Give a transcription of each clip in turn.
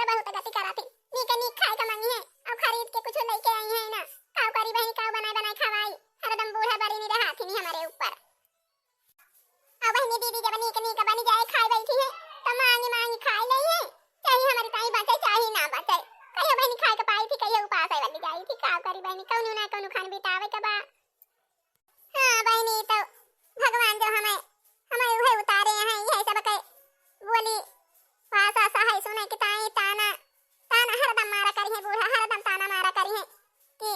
बहुत गति कराती नीक नीक खाए का मंगी है और खरीद के कुछ लेके आई है ना काव करी बहनी काव बनाए बनाए खवाई हरदम बूढ़ा बड़ी नहीं रहा थी हमारे ऊपर अब बहनी दीदी जब नीक नीक बनी जाए खाए बैठी है तो मांगी मांगी खाए ले है चाहे हमारी ताई बचे चाहे ना बचे कहियो बहनी खाए के पाई थी कहियो उपास है वाली जाई थी काव करी बहनी कौनो ना कौनो खान बितावे के बा हां बहनी तो भगवान जो हमें उहे उतारे हैं यही सब के बोली भाषा सहाय सुने कि ताई ताना ताना हरदम मारा करी है बूढ़ा हरदम ताना मारा करी है कि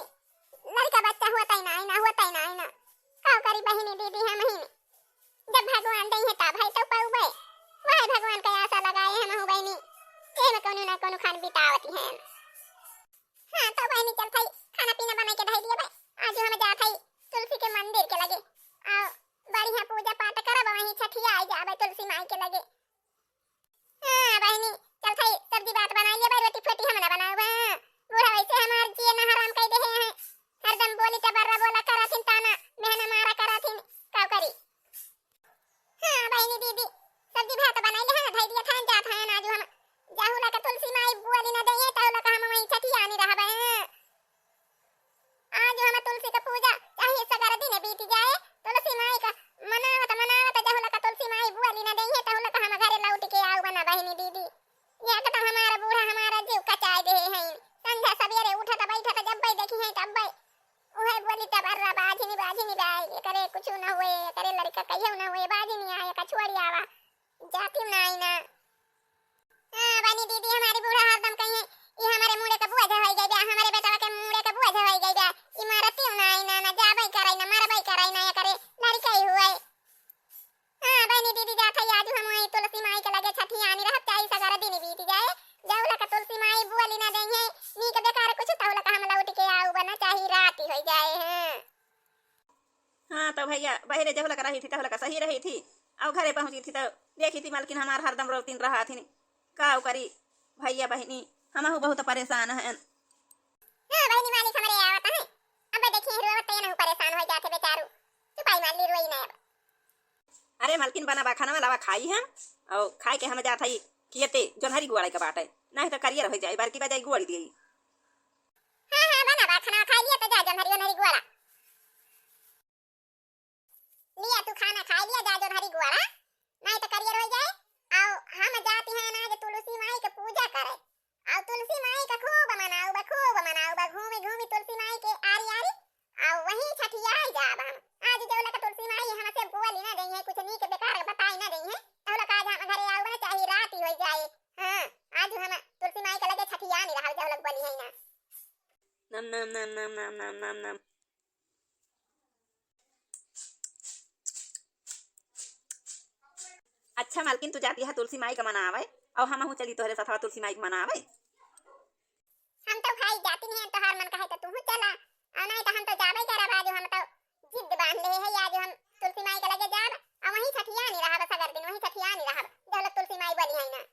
लड़का बच्चा होता ही ना काव करी बहनी दीदी है महीने जब भगवान दे है तब है तो पाऊबे वह भगवान का आशा लगाए हैं महू बहनी के में कोनो ना कोनो खान बितावती है हां तो बहनी चल थई खाना पीना बना के धई दिए भाई आज हम जा थई तुलसी के मंदिर के लगे आ बढ़िया पूजा पाठ करब वहीं छठिया आई जाबे तुलसी माई के लगे हां बहनी चल थई सब्जी बात बना लिए भाई रोटी फोटी हम ना बनाऊ बूढ़ा वैसे हमार जिए ना हराम कह दे हैं हरदम बोली तबर्रा बोला कराथिन ताना मेहना मारा कराथिन काव करी हां बहनी दीदी सब्जी भात बनाई ले है धई दिया थान जात है आज हम जाहुला का तुलसी माई बुआली ना दई ताहुला का हम वहीं छठिया नहीं रहबे आज हम तुलसी का पूजा चाहे सगर दिन बीत जाए तुलसी माई का मनावत जाहुला का तुलसी माई बुआली ना दई ताहुला का हम घरे लौट के आऊ बना बहनी दीदी ये तो हमारा बूढ़ा हमारा जीव कचाए दे हैं संध्या सवेरे उठत बैठत जब भाई देखी है तब भाई ओहे बोली तबर्रा बाजी नहीं बाई करे कुछ ना हुए करे लड़का कहियो ना हुए बाजी नहीं आए का छोड़ी आवा जाती ना आई ना हां बनी दीदी हमारी बूढ़ा हरदम कहिए ये हमारे मुड़े का बुआ जवाई गई बा हमारे बेटा के मुड़े का बुआ जवाई गई बा इमारती ना आई ना जा भाई कराई ना मारा भाई कराई ना ये करे लड़का ही हुआ हां बनी दीदी जात है आज हम वही तुलसी माई के लगे छठी आनी रहत चाहे सगर दिन बीत जाए जाउला का तुलसी माई बुआली ना देंगे नी के बेकार कुछ तौला का हम लौट के आऊ बना चाहे रात ही हो जाए हैं हां तो भैया बहरे जहुला का रही थी तहुला का सही रही थी और घरे पहुंची थी तो देखी थी मालकिन हमार हरदम रोतीन रहा थी काव करी भैया बहनी हमहु बहुत परेशान हैं हां बहनी मालिक हमरे आवत है अब देखिए रोवत न परेशान हो जाते बेचारू चुपाई मार ली रोई ना अरे मालकिन बना खाना वाला खाई हम और खाए के हम जात हई कियते जोनहरी गुवाड़े का बात है नहीं तो करियर हो जाए बार की बजाई गुवाड़ी दी हां बना खाना खा लिया तो जा जोनहरी गुवाड़ा लिया तू खाना खा लिया जा जोनहरी गुवाड़ा नहीं तो करियर हो जाए आओ हम जाती हैं ना तुलसी माई के पूजा करे और तुलसी माई का खूब मनाऊ बा घूमी घूमी तुलसी माई के आरी आरी और वहीं छठिया जाब हम आज जौला का तुलसी माई हमसे बोली ना देई है कुछ नी के बेकार बताई ना देई है तौला का आज हम घरे आऊ ना चाहे रात ही हो जाए हां आज हम तुलसी माई के लगे छठिया नहीं रहल जौला बोली है ना नम अच्छा मालकिन तू जाती है तुलसी माई का मनावे और हमहु चली तोहरे साथ तुलसी माई का मनावे हम तो भाई जाती नहीं तो हर मन कहे तो तू चला और नहीं तो हम तो जाबे करब आज हम तो जिद बांध ले है आज हम तुलसी माई के लगे जाब और वहीं छठिया नहीं रहब सगर दिन वहीं छठिया नहीं रहब जौला तुलसी माई बोली है ना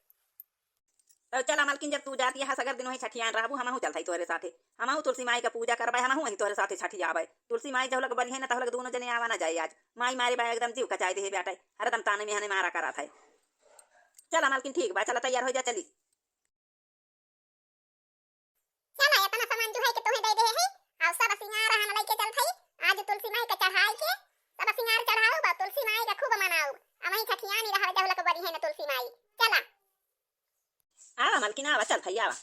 तो चला मालकिन जब तू जाती है सगर दिन वहीं छठियान रहबू हमहु चलथई तोहरे साथे हमहु तुलसी माई का पूजा करबे हमहु वहीं तोहरे साथे छठिया आवे तुलसी माई जौलक बली है ना तहलक दोनों जने आवा ना जाए आज माई मारे बा एकदम जीव कचाई दे बेटा हरदम ताने में हने मारा करा था चला मालकिन ठीक बा चला तैयार हो जा चली चला इतना सामान जो है कि तुम्हें दे दे है और सब सिंगार हम लेके चल थई आज तुलसी माई का चढ़ाई के सब सिंगार चढ़ाओ बा तुलसी माई का खूब मनाओ अब वहीं छठिया नहीं रहब जौलक बली है ना तुलसी माई चला आवा मालकिन आवा चल थई आवा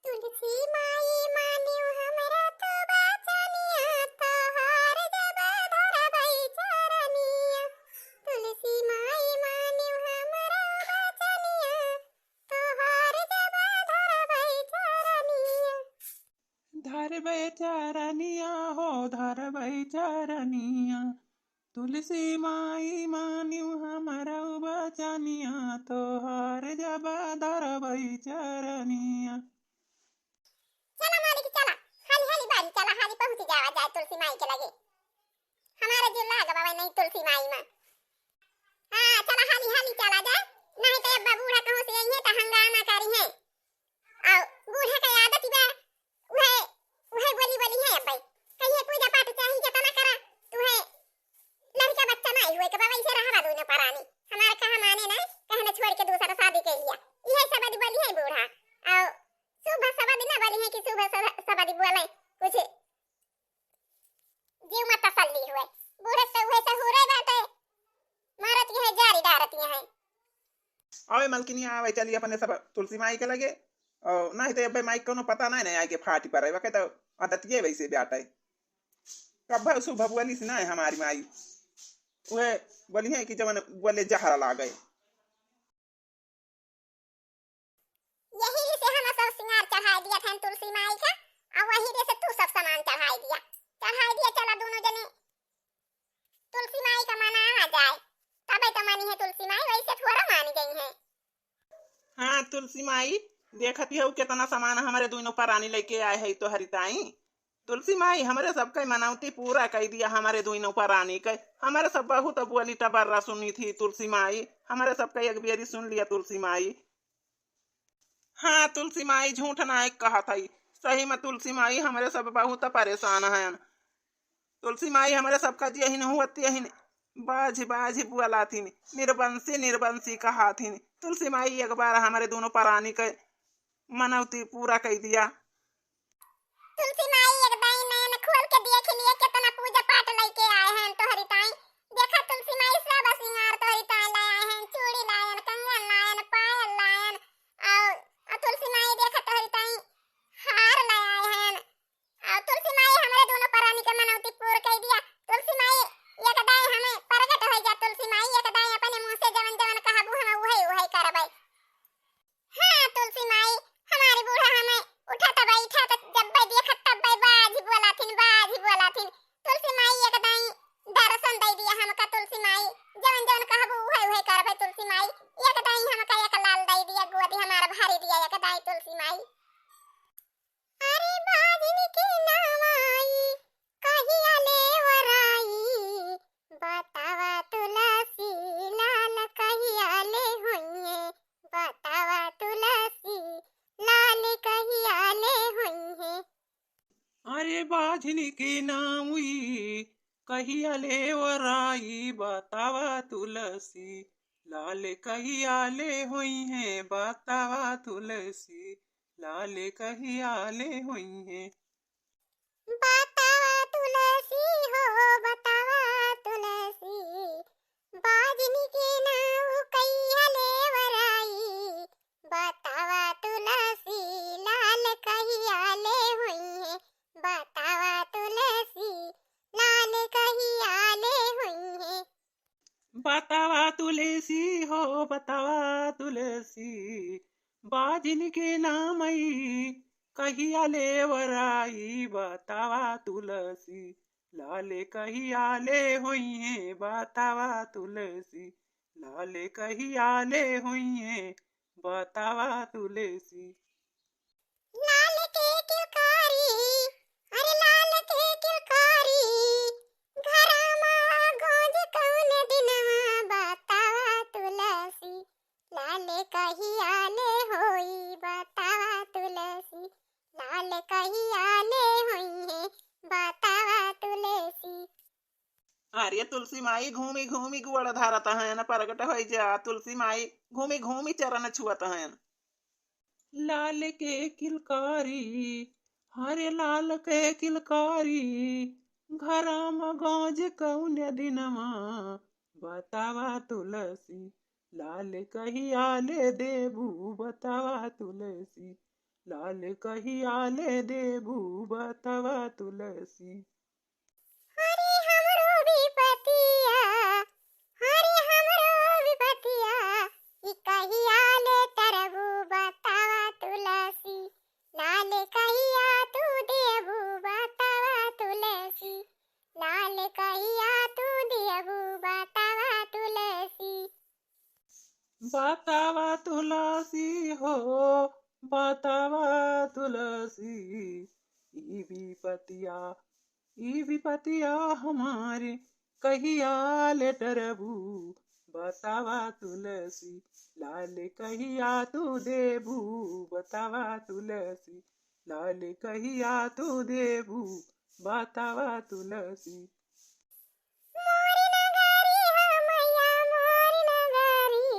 तुलसी माई मानियो हमरा तो बचनिया तो हार जब धरबै चरनिया तुलसी माई मानियो हमरा बचनिया तो हार जब धरबै चरनिया धरबै चरनिया हो धरबै चरनिया तुलसी माई मानियो हमरा बचनिया तोहर जब धरबै चरनिया चला मालिक चला हाली हाली बारी चला हाली पहुंच जावा जाए तुलसी माई के लगे हमारा जो लाग बाबा नहीं तुलसी माई में हां चला हाली हाली चला जा नहीं तो अब बूढ़ा कहां से आई है तो हंगामा करी है और बूढ़ा का आदत बा वह बोली है अब कहिए पूजा पाठ चाहिए जतना करा तुहे लड़का बच्चा नहीं हुए के बाबा इसे रहा दो न परानी हमारा कहा माने ना कहना छोड़ के दूसरा शादी कर लिया यह सब बोली है बूढ़ा आवे मलकिनी आवे चलिए अपने सब तुलसी माई के लगे और नहीं तो अब माई कोनो पता नहीं आए के फाटी पर वके तो अदतिये वैसे बेटा कब सुबह बोली से नहीं हमारी माई वह बोली है कि जब बोले जहरा ला गए यही से हम सब सिंगार चढ़ा दिया था तुलसी माई का और वही रे से तू सब सामान चढ़ा दिया चला दोनों जने तुलसी माई का मना आ जाए तबे तो मानी है तुलसी माई वैसे थोड़ा मान गई है। हाँ तुलसी माई देखती है कितना सामान हमारे दोनों परानी लेके आए है तो हरिताई तुलसी माई हमारे सबका मनावती पूरा कर दिया हमारे दोनों परानी के हमारे सब बहुत बोली टबर्रा सुनी थी तुलसी माई हमारे सबका एक बेरी सुन लिया तुलसी माई। हाँ तुलसी माई झूठ ना कहा था सही में तुलसी माई हमारे सब बहुत परेशान है तुलसी माई हमारे सबका जी यही होती यही बाझ बाझ बुला थी निर्बंसी निर्बंसी कहा थी तुलसी माई एक बार हमारे दोनों परानी के मनौती पूरा कर दिया। तुलसी माई एक दाई नयन खोल के देख लिए कितना पूजा पाठ लेके आए हैं तो हरिताई देखा तुलसी माई सब सिंगार तो हरिताई लाए हैं चूड़ी लायन कंगन लायन पायल लायन और तुलसी माई देखा तो हरिताई हार लाए हैं और तुलसी माई हमारे दोनों परानी के मनौती पूरा कर दिया। तुलसी माई एक दाई हमें प्रकट हो जा तुलसी माई एक दाई अपने मुंह से जवन जवन कहबू हम वही करबै। हाँ तुलसी माई हमारी बूढ़ा हमें उठा तब बैठा तो जब देखा तब बाजी बोला थी तुलसी माई एक दाई दर्शन दे दिया हमका तुलसी माई जवन जवन कहबू वही करबै तुलसी माई एक दाई हमका एक लाल दे दिया गोदी हमारा भारी दिया एक दाई तुलसी माई। अरे बाजनी के नाम आई कहिया ले वराई बतावा तुलसी लाल कहिया ले होइए बतावा तुलसी लाल कहिया ले होइए। अरे बाझनी के नाम हुई कहिया ले वराई बतावा तुलसी लाल कहिया ले हुई है बतावा तुलसी लाल कहिया ले हुई है। बतावा तुलसी हो बतावा तुलसी बाजनी के नाम कहिया ले वराई बतावा तुलसी लाल कहिया ले होइए बतावा तुलसी लाल कहिया ले होइए। बतावा तुलसी हो बतावा तुलसी बाजिन के नाम आई कहिया ले वराई बतावा तुलसी लाल कहिया ले हुई है बतावा तुलसी लाल कहिया ले हुई है बतावा तुलसी। लाल के किलकारी अरे लाल के किलकारी घरमा गोज कौन दिनवा बतावा तुलसी लाल कहिया ले होई बतावा तुलसी लाल कहिया ले होई है बतावा तुलसी। अरे तुलसी माई घूमी घूमी गुड़ धारत है न प्रगट हो जा तुलसी माई घूमी घूमी चरण छुअत है। लाल के किलकारी हरे लाल के किलकारी घरम गौज कौन दिनमा बतावा तुलसी लाल कहिया ले देबू बतावा तुलसी लाल कहिया ले देबू बतावा तुलसी। हरे हमरो विपतिया ई कहिया ले तरबू बतावा तुलसी लाल कहिया तू देबू बतावा तुलसी लाल कहिया तू देबू बतावा तुलसी। बतावा तुलसी हो बतावा तुलसी ई विपतिया हमारे कहिया ले टरबू बतावा तुलसी लाल कहिया तू देबू बतावा तुलसी लाल कहिया तू देबू बतावा तुलसी। मोर नगरी है मैया मोर नगरी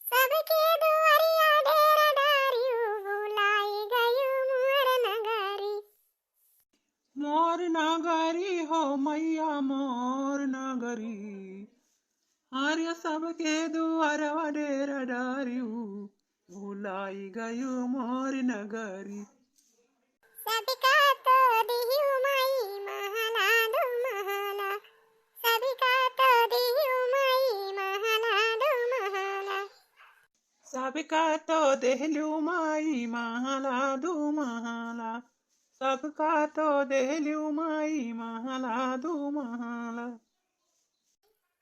सबके दुआरिया ढेर डारियो बुलाई गयो मोर नगरी। मोर नगरी हो मैया मोर नगरी आर्य सबके दुआ घरवा डेरा डारियू भुलाई गयो मोर नगरी। सबका तो दिहु माई महला दो महला, सबका तो दिहु माई महला दो महला। सबका तो देहलू माई महला दू महला, सबका तो देहलू माई महला दू महला।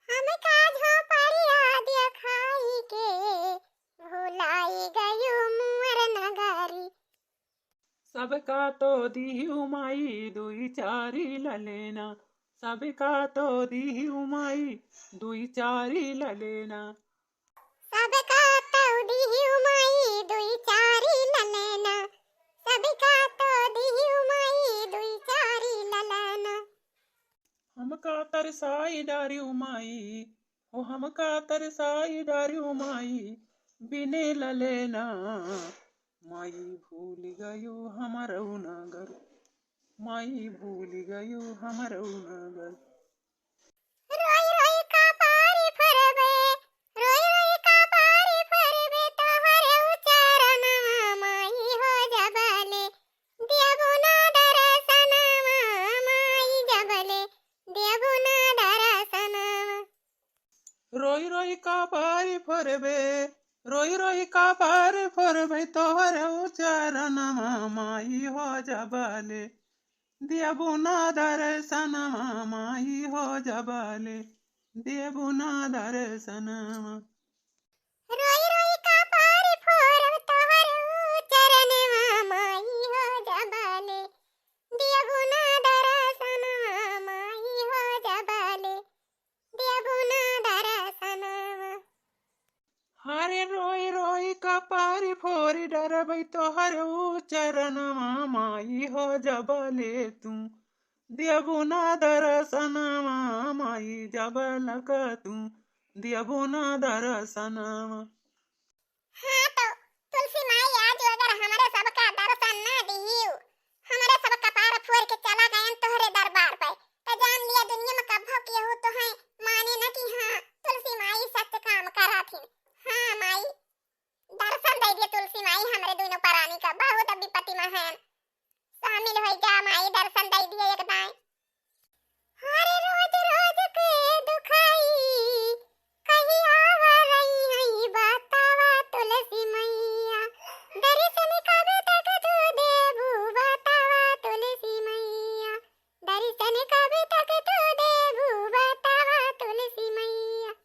हमका झोपड़िया देखाई के भुलाई गयो मुअर नगरी। सबका तो दिहु माई दुई चारी ललेना, सबका तो दिहु माई दुई चारी ललेना। सबका तो दिहु माई दुई चारी ललेना, सबका तो दिहु माई दुई चारी ललेना। हमका तरसाई डारियू माई, ओ हमका तरसाई डारियू माई बिने ललेना। माई भूल गयो हमरऊ नगर, माई भूल गयो हमरऊ नगर। रोई रोई का पारी फरबे, रोई रोई का पारी फरबे तोहरे उच्चारणवा माई हो जबले, देबु ना दर्शनवा माई जबले, देबु ना दर्शनवा। रोई रोई का पारी फरबे, रोई रोई का पारी फरबे तोहरे उच्चारणवा माई हो जबले, देबु ना दर्शनवा माई हो जबले, देबु ना दर्शनवा। रोई रोई का पारी फरब तोहरे उच्चारणवा माई हो जबले, देबु ना दर्शनवा माई हो जबले, देबु ना दर्शनवा। हरे रोई रोई का पारी फोरी डरबई तोहर उच्चरणवा माई हो जबले तू, देबु ना दर्शनवा माई जबलक तू, देबु ना दर्शनवा। हाँ तो तुलसी माई आज अगर हमारे सबका दर्शन न दियो, हमारे सब कपार फोड़ के चला गए तोहरे दरबार पे, तो जान लिया दुनिया में कभो किए हो तो है माने न कि हाँ तुलसी माई सत्य काम करा थी। हाँ माई दर्शन दे दिए तुलसी माई हमारे दोनों प्राणी का बहुत विपत्ति में है शामिल हो जा माई, दर्शन दे दिए एक दाएं। हरे रोज रोज के दुखाई कहीं आवा रही है बतावा तुलसी मैया, दर्शन कब तक तू देबू बतावा तुलसी मैया, दर्शन कब तक तू देबू बतावा तुलसी मैया।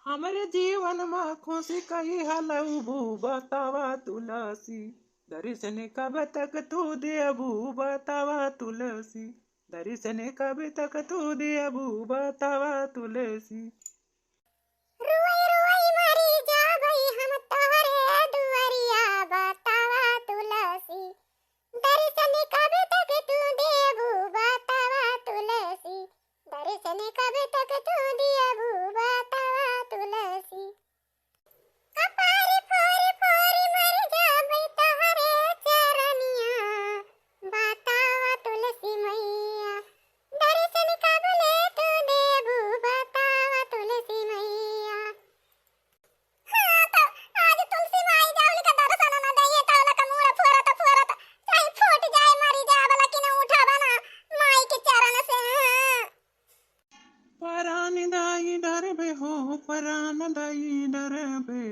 हमरे जीवन में खुशी कही हलऊ बतावा तुलसी, दर्शन कब तक तू देबू बतावा तुलसी, दर्शन कब तक तू देबू बतावा तुलसी। रोई रोई मरी जाबई हम तोहरे दुआरिया बतावा तुलसी, दर्शन कब तक तू देबू बतावा तुलसी, दर्शन कब तक तू देबू बतावा तुलसी। कपारी फोरी फोरी मर जाबई तोहरे चरनिया बतावा तुलसी मैया, दर्शन कब ले तू देबू बतावा तुलसी मैया। हाँ तो आज तुलसी माई जावली का दर्शन न दइए तावला का मुड़ा फोरत फोरत चाहे फूट जाए मरी जाए वाला कि न उठा बना माई के चरण से। हाँ परान दाई डरबे हो, परान दाई डरबे,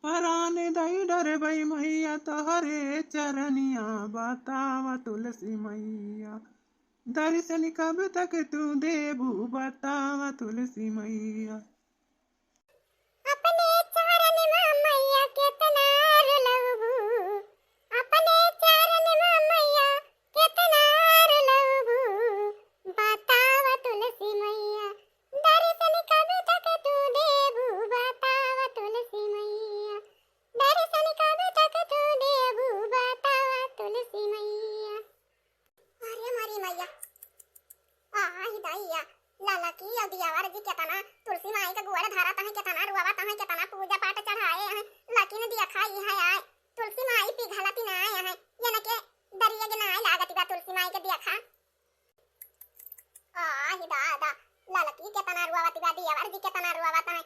परान दाई डरबे मैया तोहरे चरनिया बतावा तुलसी मैया, दर्शन कब तक तू देबू बतावा तुलसी मैया। अपने चरण में मैया कितना रुलबू, अपने चरण में मैया कितना रुलबू बतावा तुलसी मैया, दर्शन कब तक तू देबू बतावा तुलसी मैया, दर्शन कब तक तू देबू बतावा तुलसी मैया। अरे मरी मैया आही दैया लाला की अदियावर जी केतना तुलसी माई का गोड़ धारा तहे केतना रुआवा तहे केतना पूजा पाठ चढ़ाए हैं लकी ने दिया खाई है आए तुलसी माई पिघलती ना आए हैं यानी के दरिया के ना आए लागती बा तुलसी माई के दिया खा। आही दादा लाला की केतना रुआवा तिबा दियावर जी केतना रुआवा तहे